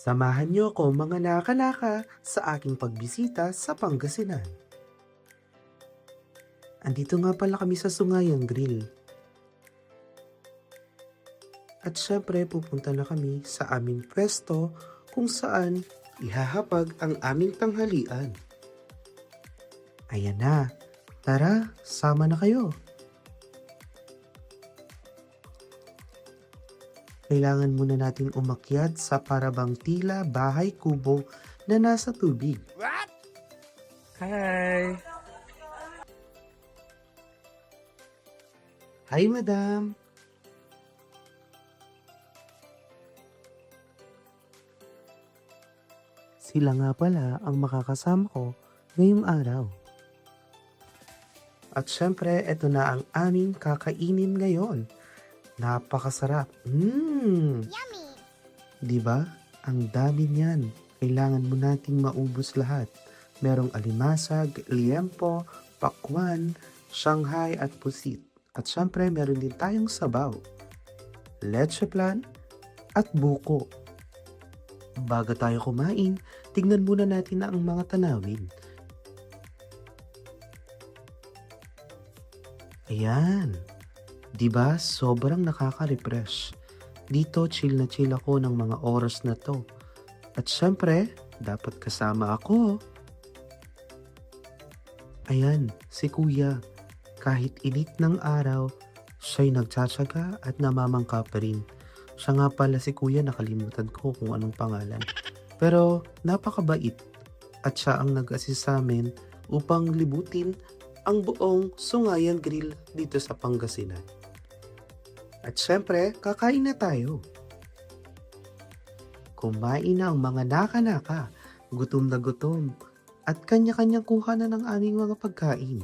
Samahan niyo ako mga naka-naka sa aking pagbisita sa Pangasinan. Andito nga pala kami sa Sungayang Grill. At syempre pupunta na kami sa aming pwesto kung saan ihahapag ang aming tanghalian. Ayan na, tara, sama na kayo. Kailangan muna nating umakyat sa parabang tila bahay kubo na nasa tubig. Hi! Hi, madam! Sila nga pala ang makakasama ko ngayong araw. At syempre, eto na ang aming kakainin ngayon. Napakasarap. Yummy! Di ba? Ang dami niyan. Kailangan mo nating maubos lahat. Merong alimasag, liempo, pakwan, Shanghai at pusit. At syempre, meron din tayong sabaw, leche flan, at buko. Bago tayo kumain, tignan muna natin na ang mga tanawin. Ayan. Diba? Sobrang nakaka-refresh. Dito, chill na chill ako ng mga oras na to. At syempre, dapat kasama ako. Ayan, si kuya. Kahit init ng araw, siya'y nagtsatsaga at namamangka pa rin. Siya nga pala si kuya, nakalimutan ko kung anong pangalan. Pero napakabait at siya ang nag-assist sa amin upang libutin ang buong Sungayang Grill dito sa Pangasinan. At syempre, kakain na tayo. Kumain na ang mga naka-naka, gutom na gutom, at kanya-kanyang kuha na ng aming mga pagkain.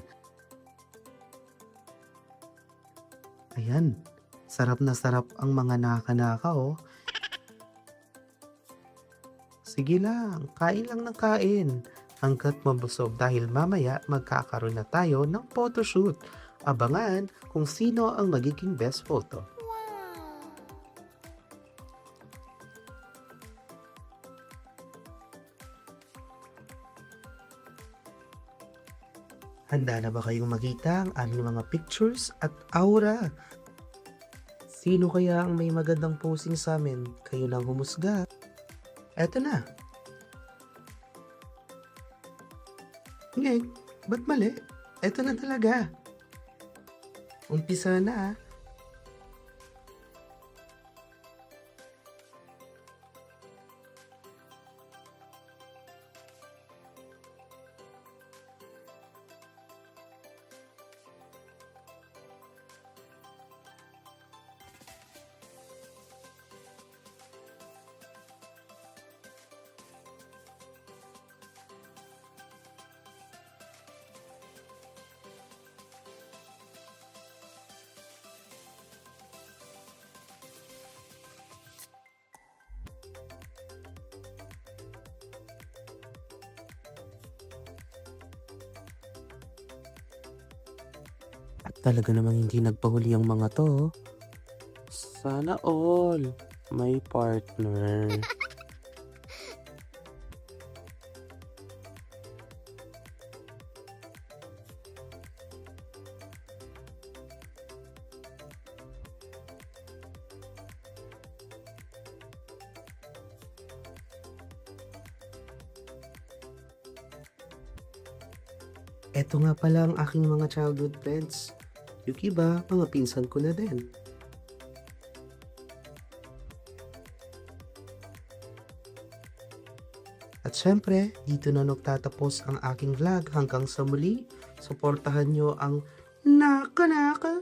Ayan, sarap na sarap ang mga naka-naka oh. Sige lang, kain lang ng kain hanggat mabusog dahil mamaya magkakaroon na tayo ng photoshoot. Abangan kung sino ang magiging best photo. Handa na ba kayong makita ang aming mga pictures at aura? Sino kaya ang may magandang posing sa amin? Kayo lang humusga. Eto na. Ngek, ba't mali? Eto na talaga. Umpisa na ah. At talaga namang hindi nagpahuli ang mga to. Sana all may partner. Eto nga pala ang aking mga childhood friends. Yung iba, mga pinsan ko na din. At syempre, dito na nagtatapos ang aking vlog. Hanggang sa muli, suportahan nyo ang naka-naka